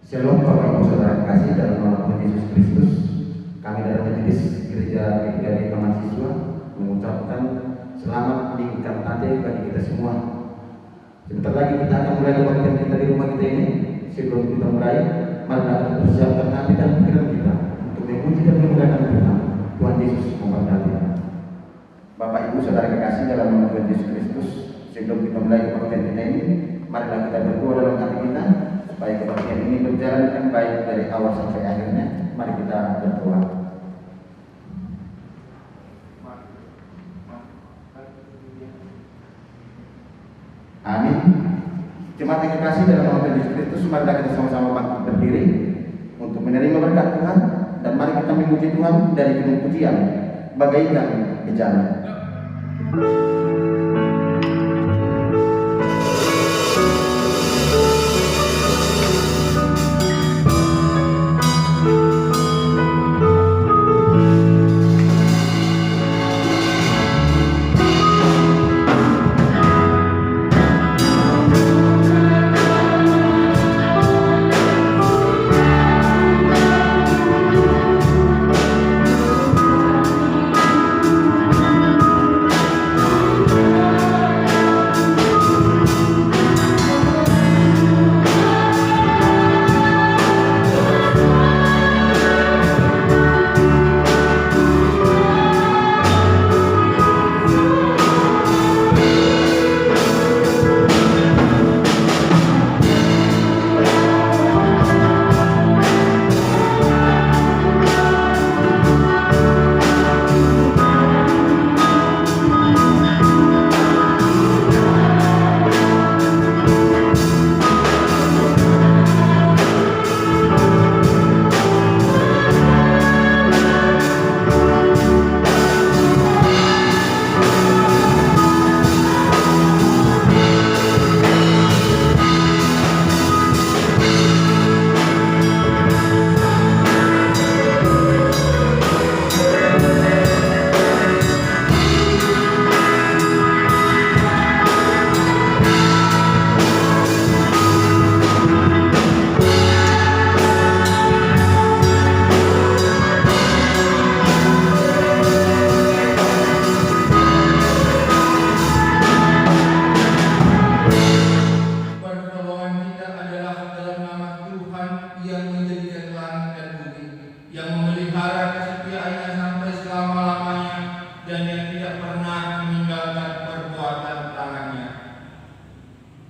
Shalom Bapak Ibu Saudara kasih dalam nama Tuhan Yesus Kristus. Kami dari Majelis Gereja GKI Mahasiswa mengucapkan selamat meningkat tante bagi kita semua. Sebentar lagi kita akan mulai kebaktian kita di rumah kita ini. Sebelum kita mulai, mari kita persiapkan hati dan pikiran kita untuk memuji dan memuliakan Tuhan. Tuhan Yesus memberkati. Bapak Ibu Saudara kekasih dalam nama Tuhan Yesus Kristus, sebelum kita mulai kebaktian kita ini, marilah kita berdoa dalam hati kita supaya kebaktian ini berjalan dengan baik dari awal sampai akhirnya. Mari kita berdoa. Amin. Jemaat yang kekasih dalam nama Tuhan Yesus Kristus, marilah kita sama-sama bangkit berdiri untuk menerima berkat Tuhan, dan mari kita memuji Tuhan dari gunung pujian bagaikan bejana.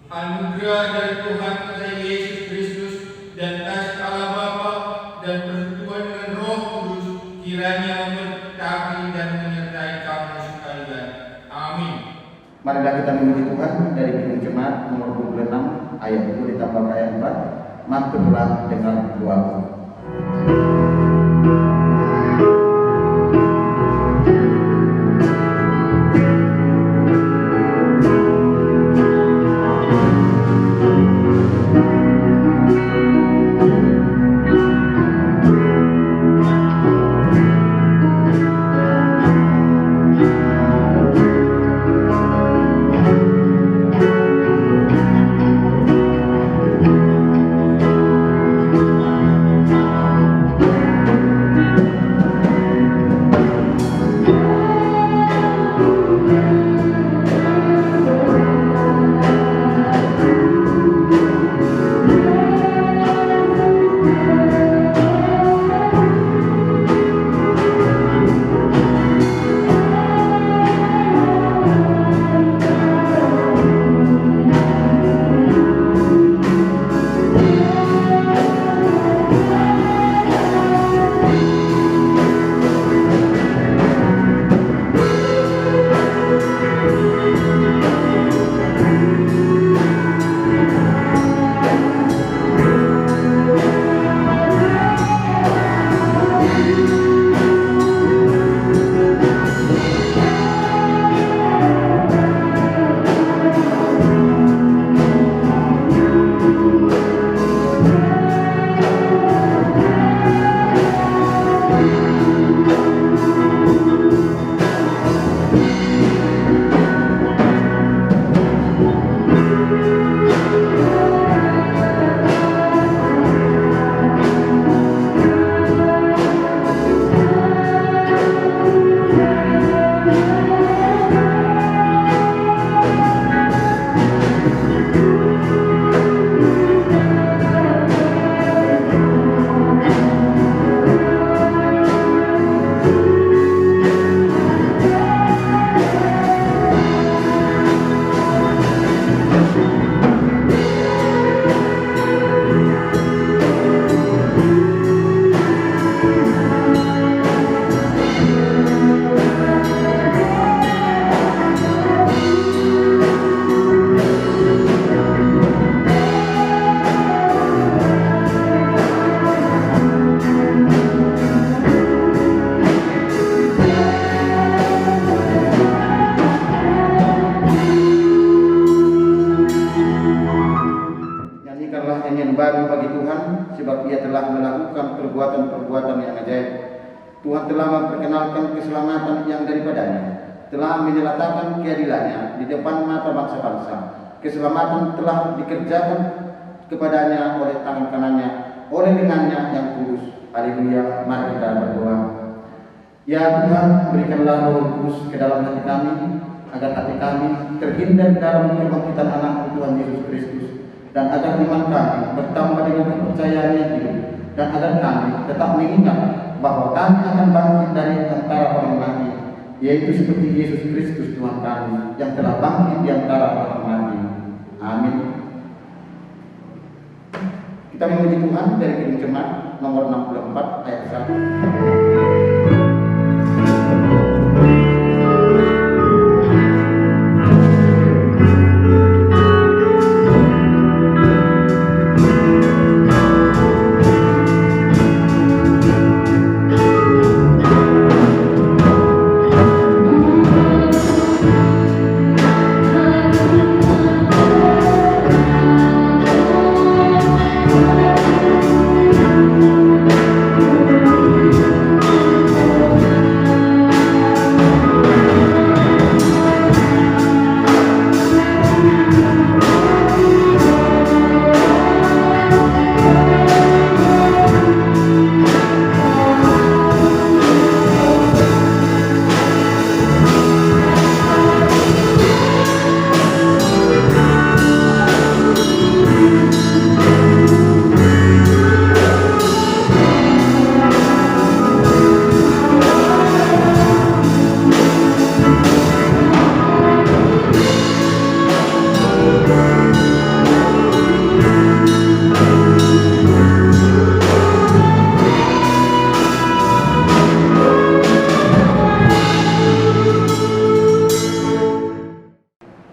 Anugerah dari Tuhan kita Yesus Kristus dan kasih Allah Bapa dan persekutuan dengan Roh Kudus kiranya memberkati dan menyertai kamu sekalian. Amin. Marilah kita memuji Tuhan dari Kitab Jemaat nomor 26 ayat 2 ditambah ayat 4. Maturlah dengan doaku. Tuhan telah memperkenalkan keselamatan yang daripadanya, telah menyatakan keadilannya di depan mata bangsa-bangsa. Keselamatan telah dikerjakan kepadanya oleh tangan kanannya, oleh lengannya yang kudus. Haleluya, mari kita berdoa. Ya Tuhan, berikanlah Roh Kudus ke dalam hati kami, agar hati kami terhindar dalam kebangkitan anak Tuhan Yesus Kristus, dan agar iman kami bertambah dengan kepercayaan yang hidup, dan agar kami tetap mengingat bahwa kami akan bangkit dari antara orang mati, yaitu seperti Yesus Kristus Tuhan kami yang telah bangkit di antara orang mati. Amin. Kita memuji Tuhan dari Kitab Jemaat nomor 64 ayat 1.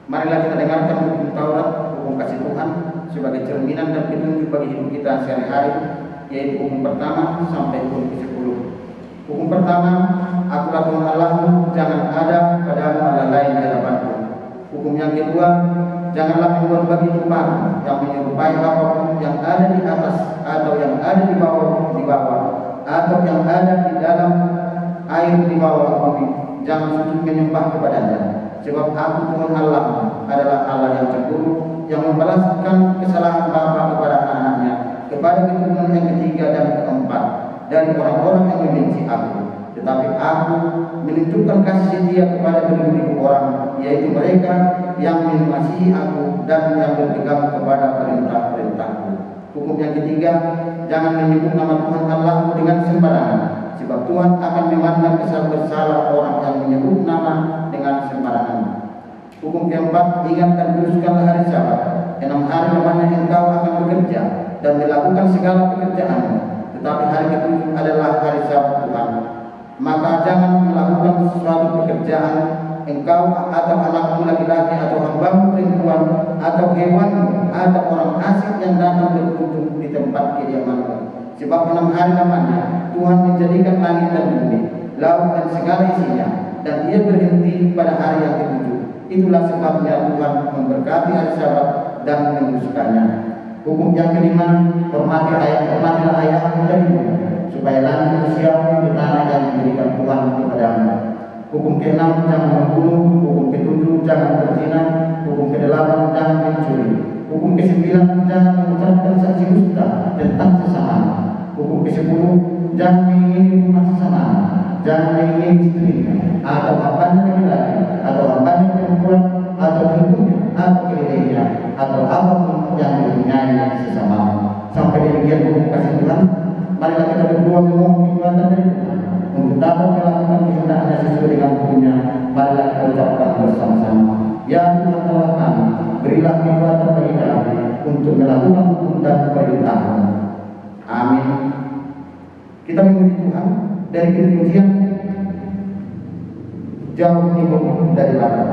Marilah kita dengarkan hukum Taurat, hukum kasih Tuhan sebagai cerminan dan petunjuk bagi hidup kita sehari-hari, yaitu hukum pertama sampai hukum ke-10. Hukum pertama, akulah Tuhan Allahmu, jangan ada padamu Allah lain di hadapanku. Hukum yang kedua, janganlah membuat bagi Tuhan yang menyerupai apapun yang ada di atas atau yang ada di bawah atau yang ada di dalam air di bawah bumi. Jangan sujud menyembah kepadanya. Sebab aku Tuhan Allah adalah Allah yang cemburu, yang membalaskan kesalahan bapa kepada anak-anaknya, kepada keturunan yang ketiga dan keempat dari orang-orang yang membenci aku. Tetapi aku menunjukkan kasih setia kepada beribu-ribu orang, yaitu mereka yang mengasihi aku dan yang berpegang kepada perintah-perintahku. Hukum yang ketiga, jangan menyebut nama Tuhan Allahmu dengan sembarangan, sebab Tuhan akan memandang kesal bersalah orang yang menyebut nama dengan sembarangan. Hukum keempat, ingat dan kuduskanlah hari Sabat, 6 hari lamanya engkau akan bekerja dan melakukan segala pekerjaanmu, tetapi hari ke-7 adalah hari Sabat Tuhan. Maka jangan melakukan sesuatu pekerjaan engkau atau anakmu laki-laki atau hambamu perempuan atau hewanmu atau orang asing yang datang berkunjung di tempat kediamanmu. Sebab 6 hari lamanya Tuhan menjadikan langit dan bumi, laut dan segala isinya, dan Ia berhenti pada hari yang ke-7. Itulah sebabnya Tuhan memberkati hari Sabat dan menguduskannya. Hukum yang kelima, hormatilah ayahmu dan ibumu, supaya langit usiamu di tanah yang diberikan Tuhan kepadamu. Hukum ke-6, jangan membunuh. Hukum ke-7, jangan berzina. Hukum ke-8, jangan mencuri. Hukum ke-9, jangan mengucapkan saksi dusta tentang sesama. Hukum ke-10, jangan mengingini rumah sesama, jangan mengingini istrinya, atau hambanya laki-laki, atau hambanya perempuan, atau bentuknya, atau keledainya, atau apapun yang dipunyai sesama. Sampai demikian hukum kasih Tuhan. Marilah kita berdoa memohon kekuatan dari Tuhan untuk dapat melakukan kehendaknya sesuai dengan hukumnya. Marilah kita ucapkan bersama-sama. Ya Tuhan Allah kami, berilah kekuatan bagi kami untuk melakukan hukum dan perintah-Mu. Amin. Kita memuji Tuhan dari kemujian jauh timur dari barat.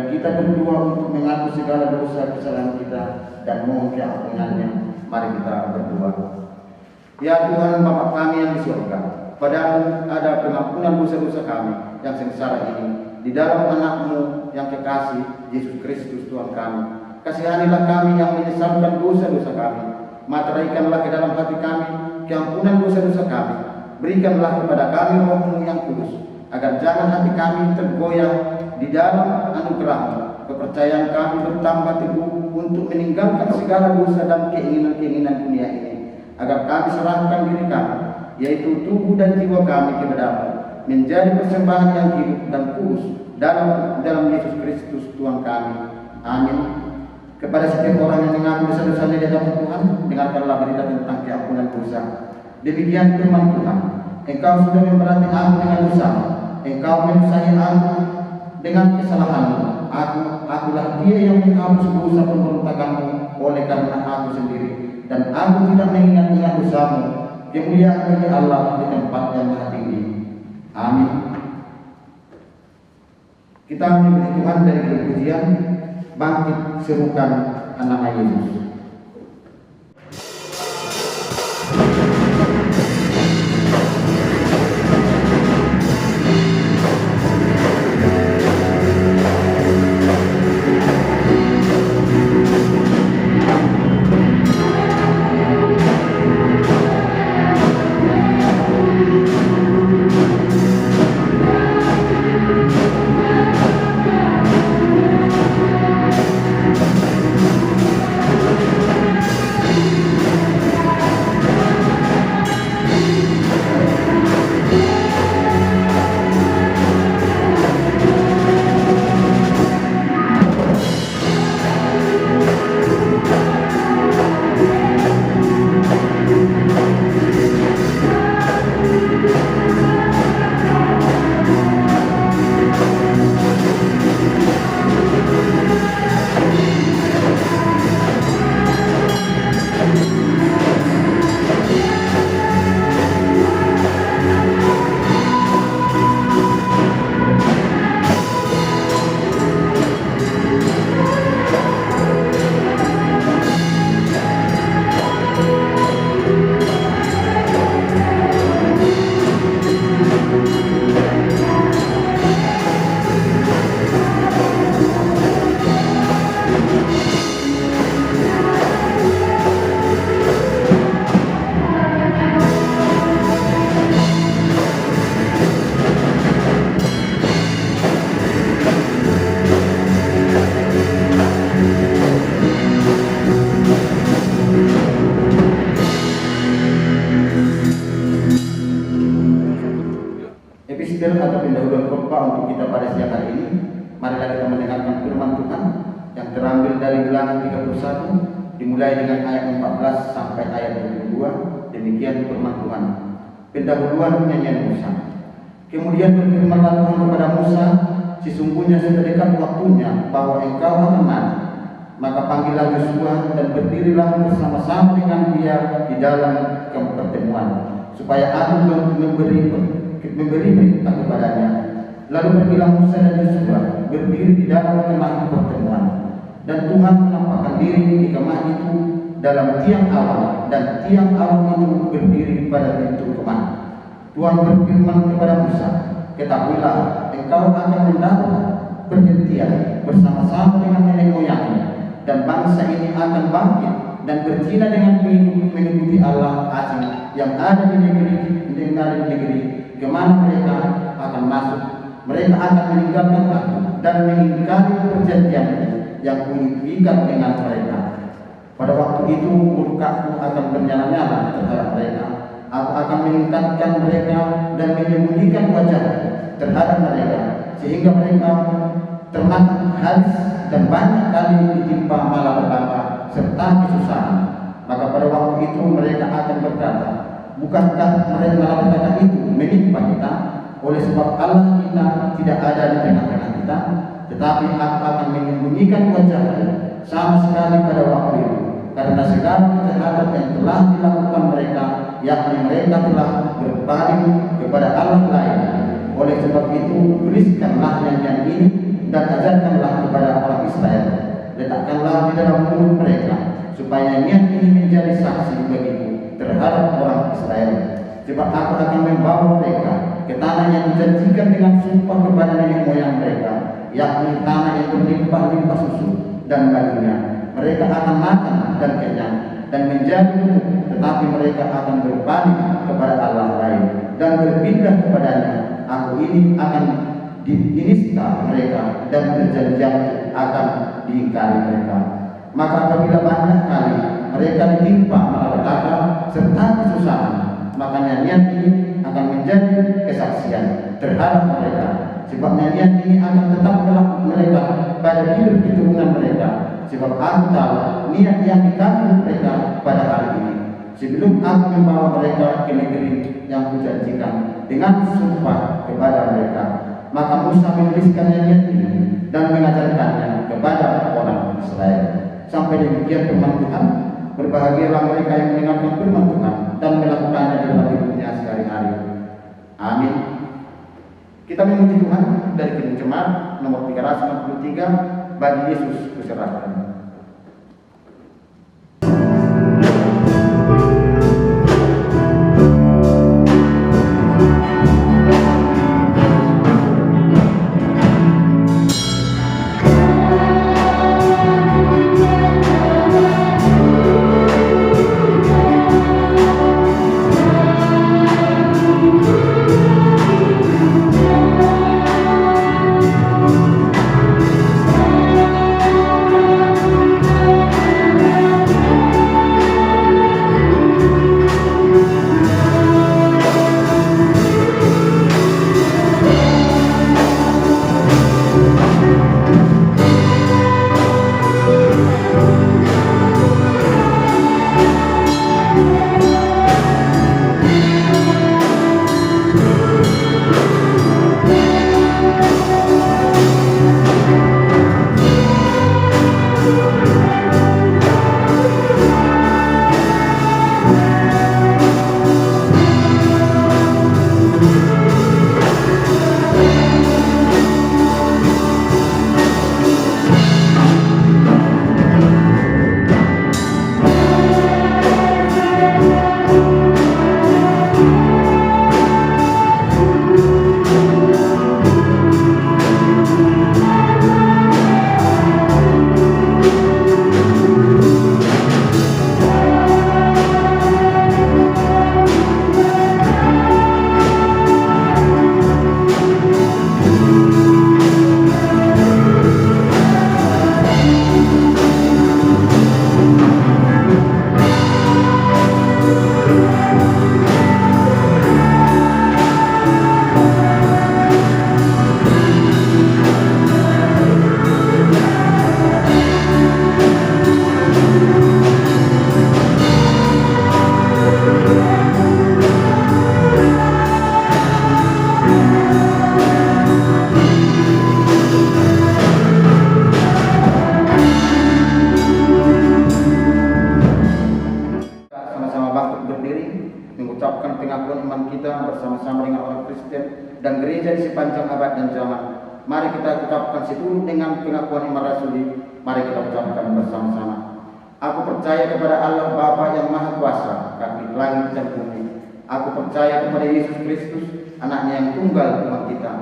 Dan kita berdoa untuk mengaku segala dosa kesalahan kita dan mohon keampunannya. Mari kita berdoa. Ya Tuhan Bapa kami yang di surga, Padamu ada pengampunan dosa-dosa kami yang sengsara ini di dalam Anak-Mu yang kekasih, Yesus Kristus Tuhan kami. Kasihanilah kami yang menyesalkan dosa-dosa kami. Materaikanlah ke dalam hati kami keampunan dosa-dosa kami. Berikanlah kepada kami Roh-Mu yang kudus, agar jangan hati kami tergoyah di dalam anugerah-Mu. Kepercayaan kami bertambah teguh untuk meninggalkan segala dosa dan keinginan-keinginan dunia ini, agar kami serahkan diri kami, yaitu tubuh dan jiwa kami kepada-Mu, menjadi persembahan yang hidup dan kudus dalam Yesus Kristus Tuhan kami. Amin. Kepada setiap orang yang mengaku dosa-dosanya di hadapan Tuhan, dengarkanlah berita tentang keampunan dosa. Demikian firman Tuhan, Engkau sudah memberati aku dengan dosa, Engkau menyusahi aku dengan kesalahanmu. Akulah dia yang menghapus dosa pemberontakanmu oleh karena aku sendiri, dan aku tidak mengingat-ingat dosamu. Kemuliaan bagi Allah di tempat yang maha tinggi. Amin. Kita menyembah Tuhan dari pujian Bangkit Serukan Anak Yesus. Atau pendahuluan khotbah untuk kita pada siang hari ini. Marilah kita mendengarkan firman Tuhan yang terambil dari Bilangan 31 dimulai dengan ayat 14 sampai ayat 22. Demikian firman Tuhan. Pendahuluan nyanyian Musa. Kemudian berfirmanlah Tuhan kepada Musa, sesungguhnya sudah dekat waktunya bahwa engkau akan mati. Maka panggillah Yosua dan berdirilah bersama-sama dengan dia di dalam pertemuan, supaya aku memberi perintah kepadanya. Lalu pergilah Musa dan Yosua berdiri di dalam kemah pertemuan, dan Tuhan menampakkan diri di kemah itu dalam tiang awan, dan tiang awan itu berdiri pada pintu kemah. Tuhan berfirman kepada Musa, ketahuilah engkau akan mendapat perhentian bersama-sama dengan nenek moyangmu, dan bangsa ini akan bangkit dan berzina dengan mengikuti Allah asing yang ada di negeri kemana mereka akan masuk. Mereka akan meninggalkan aku dan mengingkari perjanjian yang kuikat dengan mereka. Pada waktu itu murkaku akan bernyala-nyala terhadap mereka. Aku akan meningkatkan mereka dan menyembunyikan wajah terhadap mereka, sehingga mereka termakan habis dan banyak kali ditimpa malapetaka serta kesusahan. Maka pada waktu itu mereka akan berkata, bukankah mereka malapetaka itu menimpa kita? Oleh sebab Allah kita tidak ada di tengah-tengah kita, tetapi aku akan menyembunyikan wajahku sama sekali pada waktu itu, karena segala kejahatan yang telah dilakukan mereka, yakni mereka telah berpaling kepada Allah lain. Oleh sebab itu tuliskanlah nyanyian ini dan ajarkanlah kepada orang Israel. Letakkanlah di dalam mulut mereka, supaya niat ini menjadi saksi bagiku terhadap orang Israel. Sebab aku akan membawa mereka ke tanah yang dijanjikan dengan sumpah kepada nenek moyang mereka, yakni tanah yang berlimpah-limpah susu dan madunya. Mereka akan makan dan kenyang dan menjadi gemuk, tetapi mereka akan berbalik kepada Allah lain dan berpindah kepadanya. Aku ini akan dinista mereka dan perjanjian akan diingkari mereka. Maka apabila banyak kali mereka ditimpa malapetaka serta kesusahan, maka nyanyian ini akan menjadi kesaksian terhadap mereka. Sebab nyanyian ini akan tetap melekat pada hidup keturunan mereka. Sebab aku tahu niat yang dikandung mereka pada hari ini, sebelum aku membawa mereka ke negeri yang kujanjikan dengan sumpah kepada mereka. Maka Musa menuliskan nyanyian ini dan mengajarkannya kepada orang Israel. Sampai demikian firman Tuhan. Berbahagialah mereka yang mendengarkan firman Tuhan dan melakukannya di dalam hidupnya sehari-hari. Amin. Kita memuji Tuhan dari Kidung Jemaat nomor 363, bagi Yesus kuserahkan. mengucapkan pengakuan iman kita bersama-sama dengan orang Kristen dan gereja di sepanjang abad dan zaman. Mari kita ucapkan seturut dengan pengakuan iman rasuli. Mari kita ucapkan bersama-sama. Aku percaya kepada Allah Bapa yang Maha Kuasa, Kaki langit dan bumi. Aku percaya kepada Yesus Kristus, anaknya yang tunggal Tuhan kita,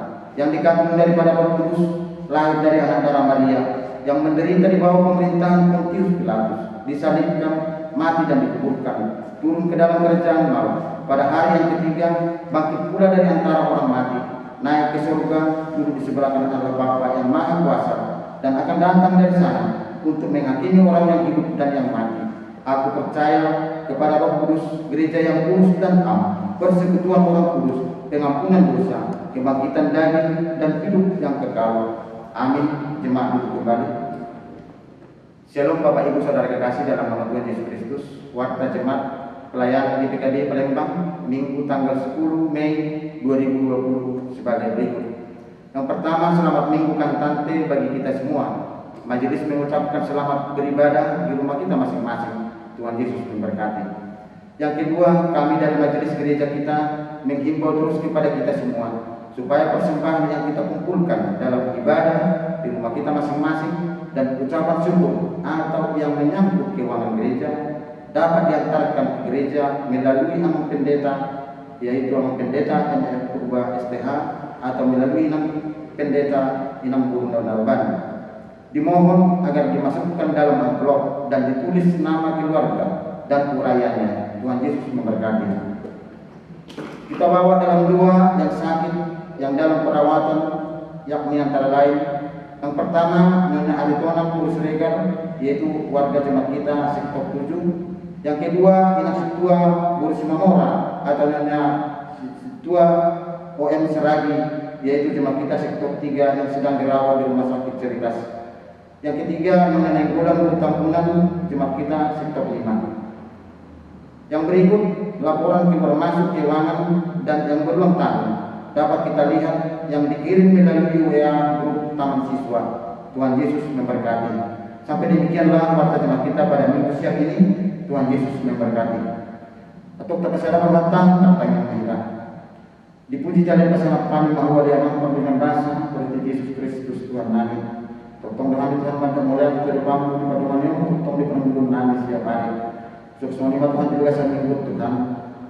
yang dikandung daripada Roh Kudus, lahir dari anak darah Maria, yang menderita di bawah pemerintahan Pontius Pilatus, disalibkan, mati dan dikuburkan, turun ke dalam kerajaan maut, pada hari yang ketiga bangkit pula dari antara orang mati, naik ke surga, duduk di sebelah kanan Allah Bapa yang Maha Kuasa, dan akan datang dari sana untuk menghakimi orang yang hidup dan yang mati. Aku percaya kepada Roh Kudus, gereja yang kudus dan am, persekutuan orang kudus, pengampunan dosa, kebangkitan daging dan hidup yang kekal. Amin. Jemaat duduk kembali. Shalom Bapak Ibu Saudara kekasih dalam nama Tuhan Yesus Kristus. Warta Jemaat Pelayanan di PKD Palembang, Minggu tanggal 10 Mei 2020 sebagai berikut. Yang pertama, selamat Minggu Kantante bagi kita semua. Majelis mengucapkan selamat beribadah di rumah kita masing-masing. Tuhan Yesus memberkati. Yang kedua, kami dari majelis gereja kita menghimbau terus kepada kita semua supaya persembahan yang kita kumpulkan dalam ibadah di rumah kita masing-masing dan ucapan syukur atau yang menyangkut keuangan gereja dapat diantarkan ke gereja melalui amang pendeta, yaitu amang pendeta NF Purba STH, atau melalui pendeta Inam Guru Nauban. Dimohon agar dimasukkan dalam amplop dan ditulis nama keluarga dan uraiannya. Tuhan Yesus memberkati. Kita bawa dalam dua yang sakit yang dalam perawatan, yakni antara lain yang pertama Nyonya Aritona Purus Regar, yaitu warga jemaat kita sektor 7. Yang kedua Ina Situa Bursi Mamora atau Nyonya Situa OM Seragi, yaitu jemaat kita sektor 3 yang sedang dirawat di rumah sakit Ceritas. Yang ketiga Nyonya Nenggolan Bertampunan, jemaat kita sektor 5. Yang berikut laporan keluar masuk keuangan dan yang berulang tahun dapat kita lihat yang dikirim melalui WA grup Taman Siswa. Tuhan Yesus memberkati. Sampai demikianlah warta jemaat kita pada minggu siang ini. Tuhan Yesus memberkati. Atau terkesadaran matang kata yang mengira. Dipuji jalan pasangan kami bahwa dia mampu dengan rasa seperti Yesus Kristus Tuhan kami. Tolong dengan Tuhan pada mulai dari kamu di paduannya untuk dipenuhi nami setiap hari. Sukses menerima Tuhan juga sambil Tuhan.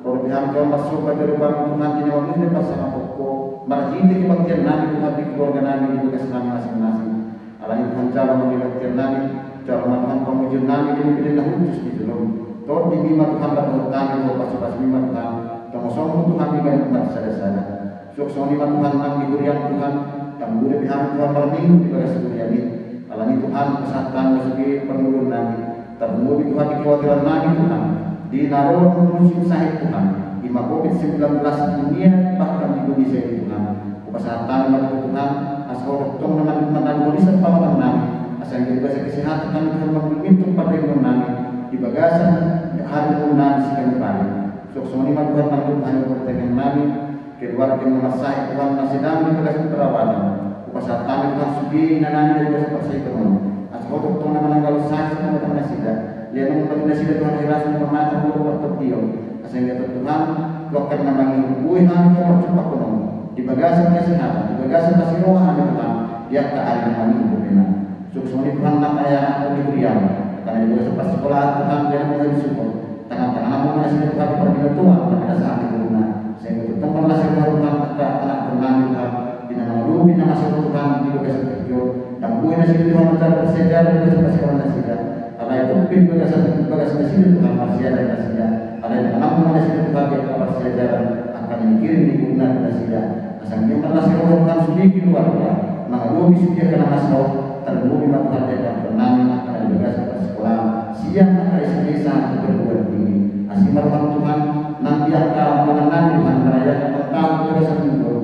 Kalau Tuhan kau masuk pada rumah Tuhan ini waktu ini pasangan pokok. Marahiti kebaktian nami Tuhan di keluarga nami di bekas nami masing-masing. Alani Tuhan cara mengebaktian nami. Cara Tuhan pemujud nami di pilihlah khusus di dalam. Tolong dimima Tuhan dapat kami bahwa pas-pas mima Tuhan. Tengok Tuhan di balik umat sada-sada. Sukses menerima Tuhan nang diberikan Tuhan. Dan boleh pihak Tuhan berminggu di bekas durian ini. Alani Tuhan kesehatan masuki penurun nami. Termudi Tuhan di kewajiban nami Tuhan. Di naruh musim sahih Tuhan. Di COVID-19 dunia bahkan di Indonesia ini Tuhan. Kesehatan melalui Tuhan. Asal tong teman-teman tulisan pamatan nami. Asal juga kesehatan kami Tuhan membentuk pada ilmu nami. Di bagasan hari nami sekian kali. Suksoni Tuhan tanggung hanya bertengah nami. Keluarga yang memasai Tuhan masih dalam di bagasan perawatan. Kesehatan Tuhan sugi nanami dari bagasan persai Tuhan. Asal tong teman-teman kalau sakit teman-teman tidak. Dia membantu nasi Tuhan ikhlas mempermata bulu bertepio. Sehingga Tuhan keluarkan namanya buih hanya percepat konon. Di bagasan kesehatan, di bagasan kasih rohan Tuhan, dia keadaan kami berbeda. Sukses Tuhan nak ayah aku diberiam. Karena di bagasan sekolah Tuhan dia menjadi syukur. Tangan-tangan aku nasi Tuhan berbeda Tuhan pada saat itu guna. Sehingga Tuhan nasi Tuhan anak Tuhan Tuhan. Bina nama dulu bina nasi Tuhan di bagasan kecil. Dan buih nasi Tuhan mencari persejarah di bagasan sekolah nasi Tuhan. Ada itu pun bagasan nasi Tuhan manusia dan nasi Tuhan. Ada yang menang nasi Tuhan yang kabar sejarah akan dikirim di guna nasi Tuhan. Asal yang telah Tuhan sedikit keluarga, maka dua bisnya kena masuk terlebih melakukan dan bernami akan dibebaskan ke sekolah. Siang maka desa berbuat tinggi. Asal Tuhan nanti akan mengenal Tuhan merayakan tentang kebebasan minggu.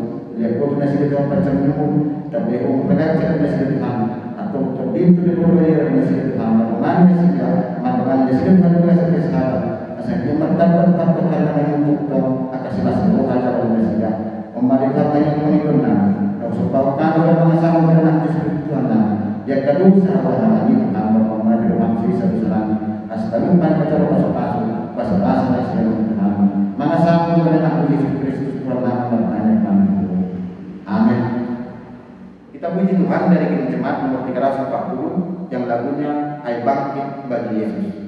Lihat kau nasi Tuhan macam minggu, tapi orang mengajar nasi Tuhan atau terdiam di berbeda nasi Tuhan. Bagaimana nasi Tuhan, bagaimana nasi Tuhan berasal dari sekarang. Asal yang bertambah Tuhan perkara yang untuk akan selesai mengajar nasi Tuhan. Kembali kata yang menurunkan, kau sebabkan oleh mengasah mengenang Yesus Tuhan. Yang kedua sahabat ini Tuhan berkembali dalam sisa besaran. Asalkan kita pasal nasi Tuhan. Mengasah mengenang Yesus Kristus Tuhan bertanya kami. Amin. Kita puji Tuhan dari Kidung Jemaat nomor 340 yang lagunya Hai Bangkit Bagi Yesus.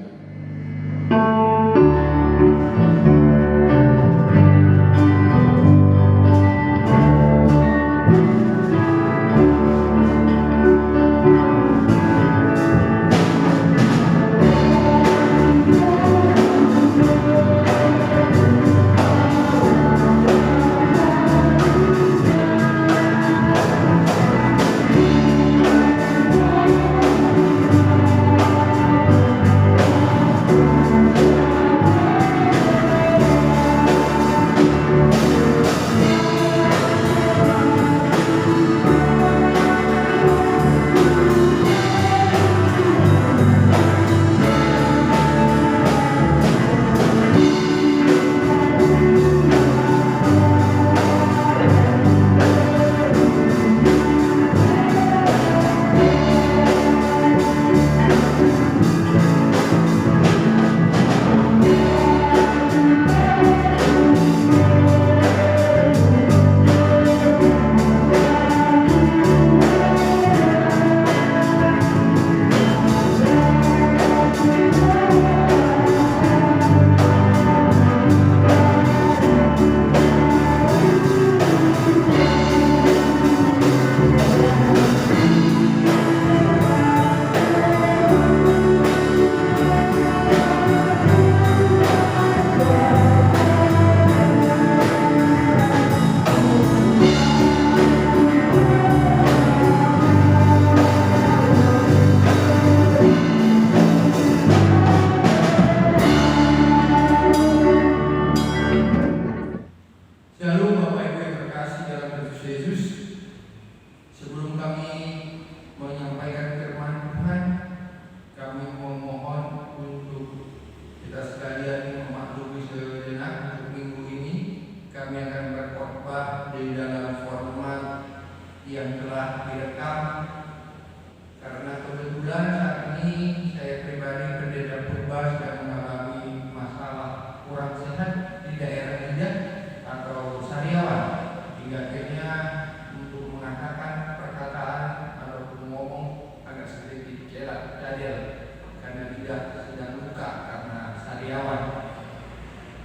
Daniel karena tidak sedang luka karena sariawan.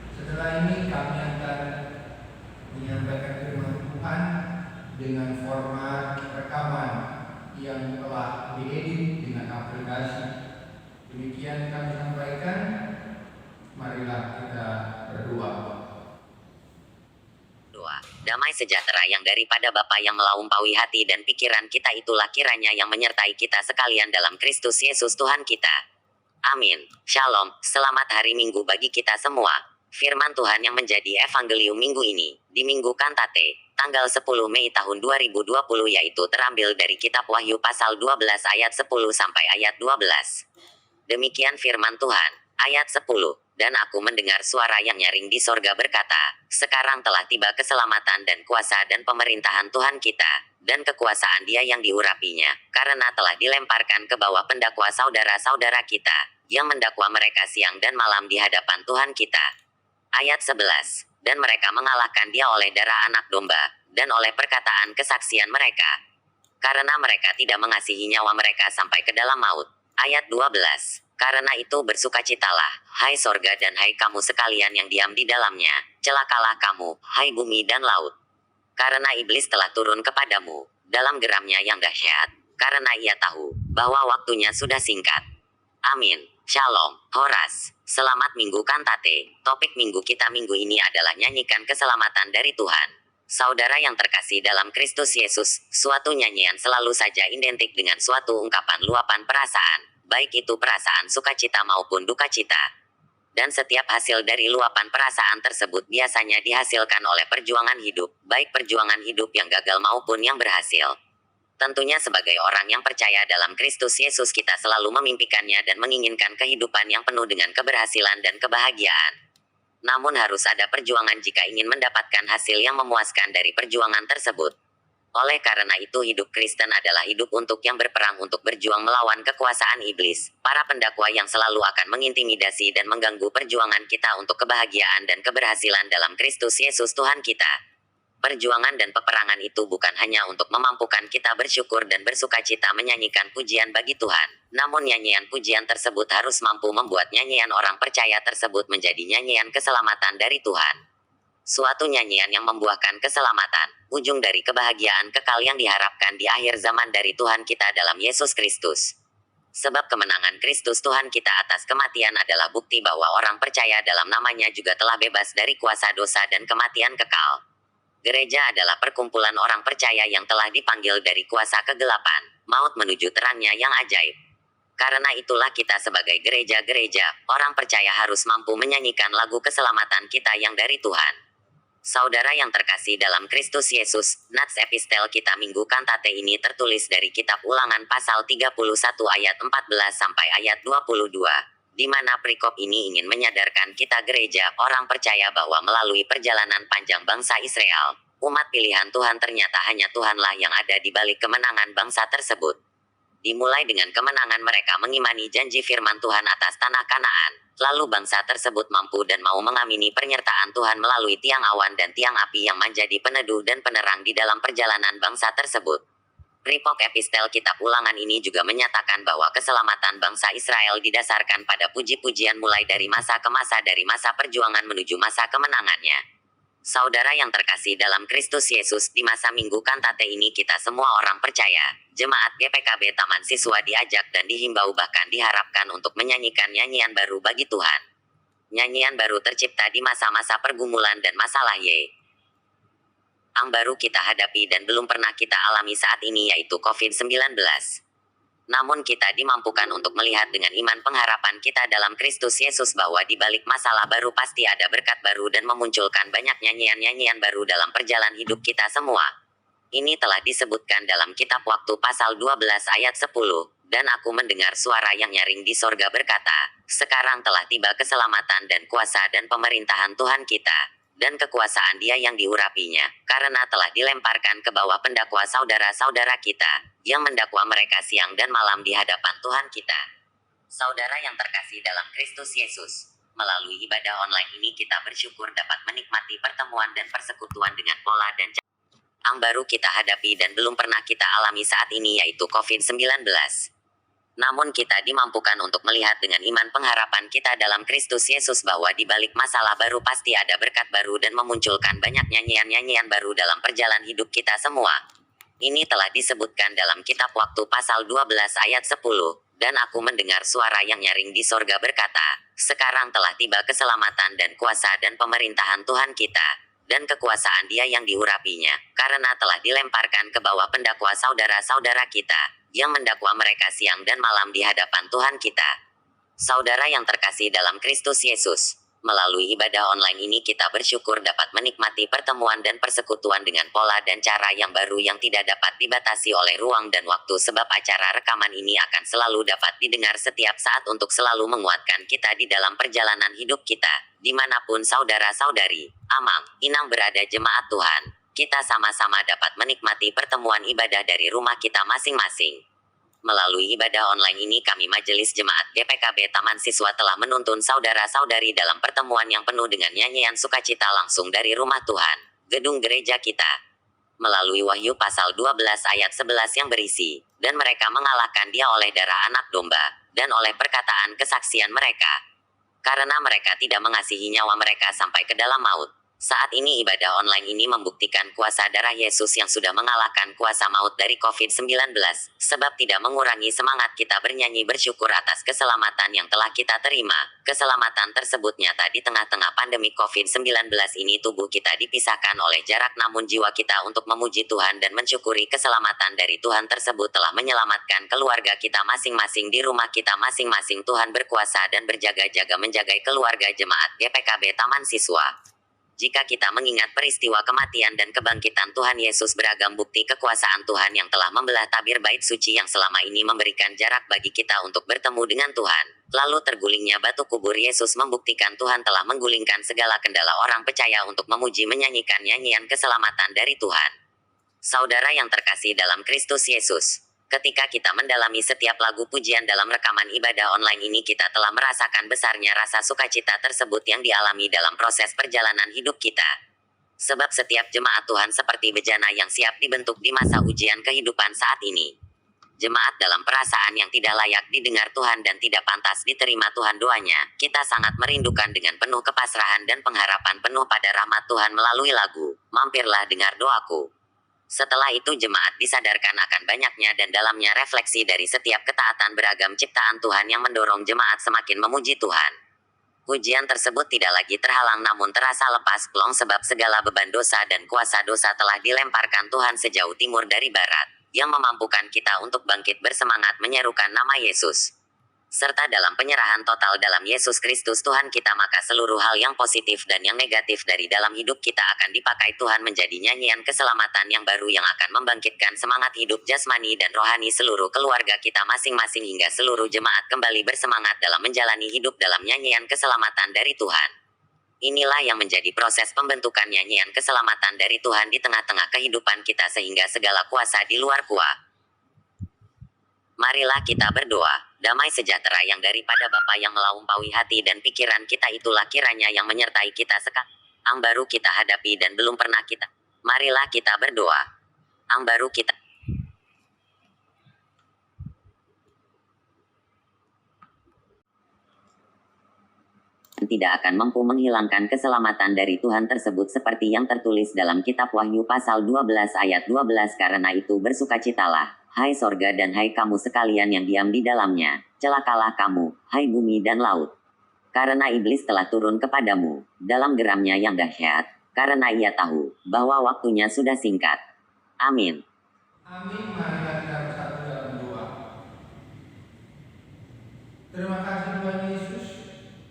Setelah ini kami akan menyampaikan firman Tuhan dengan format rekaman yang telah diedit dengan aplikasi. Demikian kami sampaikan. Marilah kita berdoa. Damai sejahtera yang daripada Bapa yang melampaui hati dan pikiran kita itulah kiranya yang menyertai kita sekalian dalam Kristus Yesus Tuhan kita. Amin. Shalom, selamat hari Minggu bagi kita semua. Firman Tuhan yang menjadi evangelium minggu ini, di Minggu Kantate, tanggal 10 Mei tahun 2020 yaitu terambil dari kitab Wahyu pasal 12 ayat 10 sampai ayat 12. Demikian firman Tuhan, ayat 10. Dan aku mendengar suara yang nyaring di sorga berkata, sekarang telah tiba keselamatan dan kuasa dan pemerintahan Tuhan kita, dan kekuasaan Dia yang diurapinya, karena telah dilemparkan ke bawah pendakwa saudara-saudara kita, yang mendakwa mereka siang dan malam di hadapan Tuhan kita. Ayat 11. Dan mereka mengalahkan Dia oleh darah anak domba, dan oleh perkataan kesaksian mereka. Karena mereka tidak mengasihi nyawa mereka sampai ke dalam maut. Ayat 12. Karena itu bersukacitalah, hai sorga dan hai kamu sekalian yang diam di dalamnya, celakalah kamu, hai bumi dan laut. Karena iblis telah turun kepadamu, dalam geramnya yang dahsyat, karena ia tahu, bahwa waktunya sudah singkat. Amin. Shalom, Horas. Selamat Minggu Kantate. Topik minggu kita minggu ini adalah nyanyikan keselamatan dari Tuhan. Saudara yang terkasih dalam Kristus Yesus, suatu nyanyian selalu saja identik dengan suatu ungkapan luapan perasaan. Baik itu perasaan sukacita maupun dukacita. Dan setiap hasil dari luapan perasaan tersebut biasanya dihasilkan oleh perjuangan hidup, baik perjuangan hidup yang gagal maupun yang berhasil. Tentunya sebagai orang yang percaya dalam Kristus Yesus kita selalu memimpikannya dan menginginkan kehidupan yang penuh dengan keberhasilan dan kebahagiaan. Namun harus ada perjuangan jika ingin mendapatkan hasil yang memuaskan dari perjuangan tersebut. Oleh karena itu hidup Kristen adalah hidup untuk yang berperang untuk berjuang melawan kekuasaan iblis, para pendakwa yang selalu akan mengintimidasi dan mengganggu perjuangan kita untuk kebahagiaan dan keberhasilan dalam Kristus Yesus Tuhan kita. Perjuangan dan peperangan itu bukan hanya untuk memampukan kita bersyukur dan bersukacita menyanyikan pujian bagi Tuhan, namun nyanyian pujian tersebut harus mampu membuat nyanyian orang percaya tersebut menjadi nyanyian keselamatan dari Tuhan. Suatu nyanyian yang membuahkan keselamatan, ujung dari kebahagiaan kekal yang diharapkan di akhir zaman dari Tuhan kita dalam Yesus Kristus. Sebab kemenangan Kristus Tuhan kita atas kematian adalah bukti bahwa orang percaya dalam namanya juga telah bebas dari kuasa dosa dan kematian kekal. Gereja adalah perkumpulan orang percaya yang telah dipanggil dari kuasa kegelapan, maut menuju terangnya yang ajaib. Karena itulah kita sebagai gereja-gereja, orang percaya harus mampu menyanyikan lagu keselamatan kita yang dari Tuhan. Saudara yang terkasih dalam Kristus Yesus, nats epistel kita minggu kantate ini tertulis dari kitab Ulangan pasal 31 ayat 14 sampai ayat 22, di mana perikop ini ingin menyadarkan kita gereja, orang percaya bahwa melalui perjalanan panjang bangsa Israel, umat pilihan Tuhan ternyata hanya Tuhanlah yang ada di balik kemenangan bangsa tersebut. Dimulai dengan kemenangan mereka mengimani janji firman Tuhan atas tanah Kanaan, lalu bangsa tersebut mampu dan mau mengamini penyertaan Tuhan melalui tiang awan dan tiang api yang menjadi peneduh dan penerang di dalam perjalanan bangsa tersebut. Perikop epistel kitab Ulangan ini juga menyatakan bahwa keselamatan bangsa Israel didasarkan pada puji-pujian mulai dari masa ke masa, dari masa perjuangan menuju masa kemenangannya. Saudara yang terkasih dalam Kristus Yesus, di masa minggu kantate ini kita semua orang percaya, jemaat GPKB Taman Siswa diajak dan dihimbau bahkan diharapkan untuk menyanyikan nyanyian baru bagi Tuhan. Nyanyian baru tercipta di masa-masa pergumulan dan masalah yang baru kita hadapi dan belum pernah kita alami saat ini, yaitu COVID-19. Namun kita dimampukan untuk melihat dengan iman pengharapan kita dalam Kristus Yesus bahwa di balik masalah baru pasti ada berkat baru dan memunculkan banyak nyanyian-nyanyian baru dalam perjalanan hidup kita semua. Ini telah disebutkan dalam kitab Waktu pasal 12 ayat 10, dan aku mendengar suara yang nyaring di sorga berkata, sekarang telah tiba keselamatan dan kuasa dan pemerintahan Tuhan kita, dan kekuasaan Dia yang diurapinya, karena telah dilemparkan ke bawah pendakwa saudara-saudara kita, yang mendakwa mereka siang dan malam di hadapan Tuhan kita. Saudara yang terkasih dalam Kristus Yesus, melalui ibadah online ini kita bersyukur dapat menikmati pertemuan dan persekutuan dengan pola dan cara yang baru kita hadapi dan belum pernah kita alami saat ini, yaitu COVID-19. Namun kita dimampukan untuk melihat dengan iman pengharapan kita dalam Kristus Yesus bahwa di balik masalah baru pasti ada berkat baru dan memunculkan banyak nyanyian-nyanyian baru dalam perjalanan hidup kita semua. Ini telah disebutkan dalam kitab Waktu pasal 12 ayat 10. Dan aku mendengar suara yang nyaring di sorga berkata, sekarang telah tiba keselamatan dan kuasa dan pemerintahan Tuhan kita, dan kekuasaan Dia yang diurapinya, karena telah dilemparkan ke bawah pendakwa saudara-saudara kita, yang mendakwa mereka siang dan malam di hadapan Tuhan kita. Saudara yang terkasih dalam Kristus Yesus, melalui ibadah online ini kita bersyukur dapat menikmati pertemuan dan persekutuan dengan pola dan cara yang baru yang tidak dapat dibatasi oleh ruang dan waktu sebab acara rekaman ini akan selalu dapat didengar setiap saat untuk selalu menguatkan kita di dalam perjalanan hidup kita, dimanapun saudara-saudari, Amang, Inang berada jemaat Tuhan. Kita sama-sama dapat menikmati pertemuan ibadah dari rumah kita masing-masing. Melalui ibadah online ini kami Majelis Jemaat GPKB Taman Siswa telah menuntun saudara-saudari dalam pertemuan yang penuh dengan nyanyian sukacita langsung dari rumah Tuhan, gedung gereja kita. Melalui Wahyu pasal 12 ayat 11 yang berisi, dan mereka mengalahkan Dia oleh darah anak domba, dan oleh perkataan kesaksian mereka. Karena mereka tidak mengasihi nyawa mereka sampai ke dalam maut. Saat ini ibadah online ini membuktikan kuasa darah Yesus yang sudah mengalahkan kuasa maut dari COVID-19, sebab tidak mengurangi semangat kita bernyanyi bersyukur atas keselamatan yang telah kita terima. Keselamatan tersebut nyata di tengah-tengah pandemi COVID-19 ini tubuh kita dipisahkan oleh jarak namun jiwa kita untuk memuji Tuhan dan mensyukuri keselamatan dari Tuhan tersebut telah menyelamatkan keluarga kita masing-masing di rumah kita masing-masing. Tuhan berkuasa dan berjaga-jaga menjagai keluarga jemaat GPKB Taman Siswa. Jika kita mengingat peristiwa kematian dan kebangkitan Tuhan Yesus beragam bukti kekuasaan Tuhan yang telah membelah tabir bait suci yang selama ini memberikan jarak bagi kita untuk bertemu dengan Tuhan. Lalu tergulingnya batu kubur Yesus membuktikan Tuhan telah menggulingkan segala kendala orang percaya untuk memuji menyanyikan nyanyian keselamatan dari Tuhan. Saudara yang terkasih dalam Kristus Yesus, ketika kita mendalami setiap lagu pujian dalam rekaman ibadah online ini kita telah merasakan besarnya rasa sukacita tersebut yang dialami dalam proses perjalanan hidup kita. Sebab setiap jemaat Tuhan seperti bejana yang siap dibentuk di masa ujian kehidupan saat ini. Jemaat dalam perasaan yang tidak layak didengar Tuhan dan tidak pantas diterima Tuhan doanya, kita sangat merindukan dengan penuh kepasrahan dan pengharapan penuh pada rahmat Tuhan melalui lagu, Mampirlah Dengar Doaku. Setelah itu jemaat disadarkan akan banyaknya dan dalamnya refleksi dari setiap ketaatan beragam ciptaan Tuhan yang mendorong jemaat semakin memuji Tuhan. Pujian tersebut tidak lagi terhalang namun terasa lepas plong sebab segala beban dosa dan kuasa dosa telah dilemparkan Tuhan sejauh timur dari barat, yang memampukan kita untuk bangkit bersemangat menyerukan nama Yesus. Serta dalam penyerahan total dalam Yesus Kristus Tuhan kita maka seluruh hal yang positif dan yang negatif dari dalam hidup kita akan dipakai Tuhan menjadi nyanyian keselamatan yang baru yang akan membangkitkan semangat hidup jasmani dan rohani seluruh keluarga kita masing-masing hingga seluruh jemaat kembali bersemangat dalam menjalani hidup dalam nyanyian keselamatan dari Tuhan. Inilah yang menjadi proses pembentukan nyanyian keselamatan dari Tuhan di tengah-tengah kehidupan kita sehingga segala kuasa di luar kuasa. Marilah kita berdoa. Damai sejahtera yang daripada Bapa yang melampaui hati dan pikiran kita itulah kiranya yang menyertai kita sekarang. Ang baru kita hadapi dan belum pernah kita. Marilah kita berdoa. Ang baru kita tidak akan mampu menghilangkan keselamatan dari Tuhan tersebut seperti yang tertulis dalam kitab Wahyu pasal 12 ayat 12 karena itu bersukacitalah. Hai sorga dan hai kamu sekalian yang diam di dalamnya, celakalah kamu, hai bumi dan laut. Karena iblis telah turun kepadamu, dalam geramnya yang dahsyat, karena ia tahu, bahwa waktunya sudah singkat. Amin. Amin. Marilah kita bersatu dalam doa. Terima kasih Tuhan Yesus,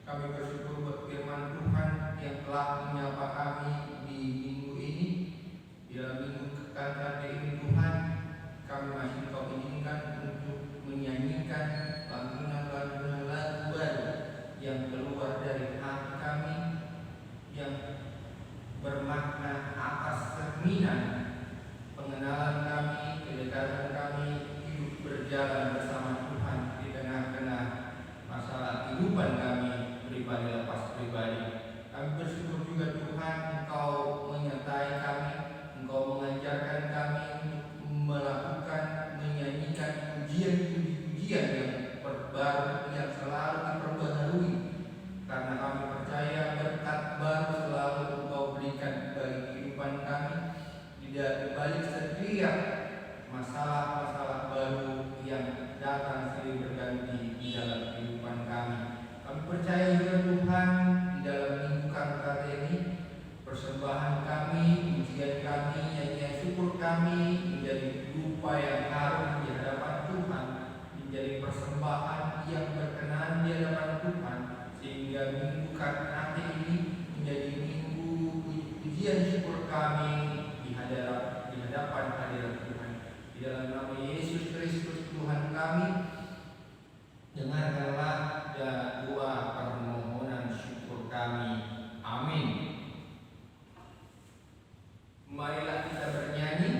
kami bersyukur buat firman Tuhan yang telah menyapa kami di minggu ini, di dalam minggu kekal ini Tuhan. Kami masih Kau izinkan untuk menyanyikan lantunan-lantunan lagu baru yang keluar dari hati kami, yang bermakna atas cerminan pengenalan kami, kedekatan kami, hidup berjalan bersama Tuhan di tengah-tengah masalah kehidupan kami pribadi lepas pribadi. Kami bersyukur juga Tuhan Engkau menyertai kami, Engkau mengajarkan kami untuk melakukan, menyanyikan pujian-pujian yang persembahan yang berkenan di hadapan Tuhan, sehingga minggu Karnate ini menjadi minggu pujian syukur kami di hadapan hadirat Tuhan. Di dalam nama Yesus Kristus Tuhan kami, dengarkanlah doa permohonan syukur kami. Amin. Marilah kita bernyanyi.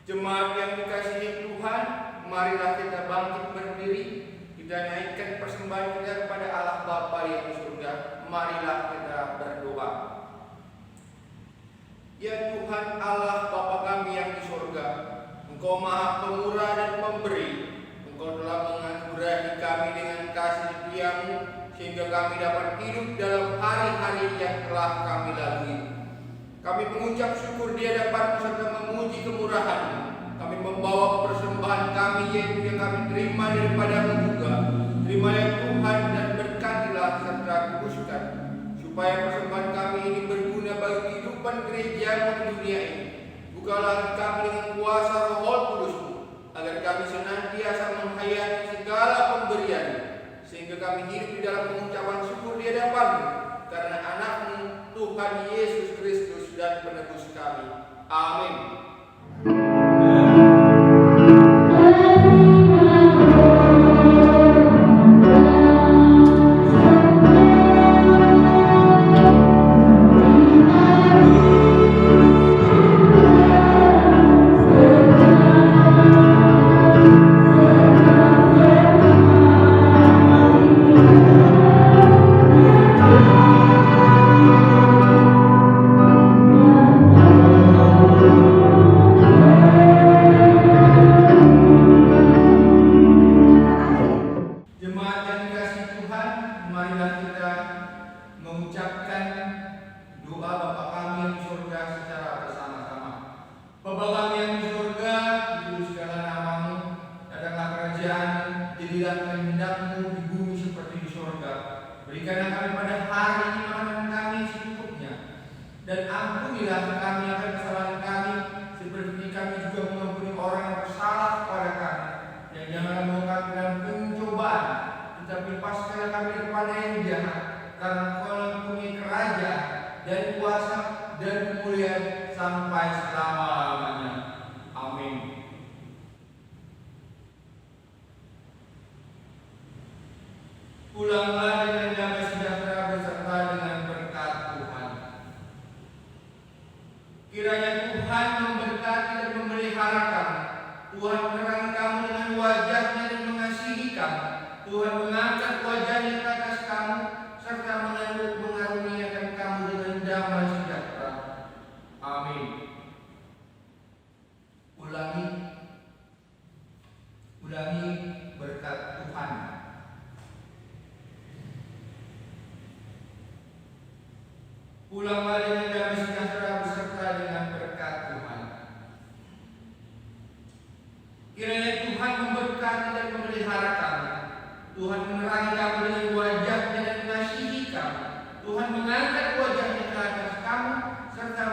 Jemaat yang dikasihi Tuhan, marilah kita bangkit berdiri. Kita naikkan persembahan kita kepada Allah Bapa yang di surga. Marilah kita berdoa. Ya Tuhan Allah Bapa kami yang di surga, Engkau Maha Pemurah dan Pemberi. Engkau telah menganugerahi kami dengan kasih setia-Mu, sehingga kami dapat hidup dalam hari-hari yang telah kami lalui. Kami mengucap syukur di hadapan-Mu serta memuji kemurahan-Mu. Kami membawa persembahan kami yang kami terima daripada-Mu juga. Terima ya Tuhan dan berkatilah serta kuduskan, supaya persembahan kami ini berguna bagi kehidupan gereja-Mu di dunia ini. Bukalah kami dengan kuasa Roh Kudus-Mu, agar kami senantiasa menghayati segala pemberian, sehingga kami hidup di dalam pengucapan syukur di hadapan-Mu, karena anak-Mu Tuhan Yesus Kristus dan penebus kami. Amin. mengucapkan doa Bapa kami yang di surga secara bersama-sama. Bapa kami yang di surga, dikuduskanlah namamu, datanglah kerajaan-Mu, jadilah kehendak-Mu di bumi seperti di surga. Berikanlah kami pada hari ini makanan kami secukupnya, dan ampunilah kami akan kesalahan kami, seperti kami juga mengampuni orang yang bersalah kepada kami. Dan janganlah membawa kami dalam pencobaan, tetapi lepaskanlah kami daripada yang jahat, karena Engkau yang mempunyai kerajaan dan kuasa dan kemuliaan sampai selama-lamanya. Amin. Pulanglah dengan damai sejahtera beserta dengan berkat Tuhan. Kiranya Tuhan memberkati dan memelihara kamu. Tuhan menerangi kamu dengan wajah-Nya dan mengasihi kamu. Tuhan mengangkat wajah-Nya ke atas kamu serta mengaruniakan kamu dengan damai sejahtera. Amin. Ulangi berkat Tuhan. Pulanglah dengan damai sejahtera beserta dengan berkat Tuhan. Kiranya Tuhan memberkati dan memelihara kamu. Tuhan menerangi kamu dengan wajah-Nya dan mengasihi kamu. Tuhan mengangkat wajah-Nya ke atas kamu serta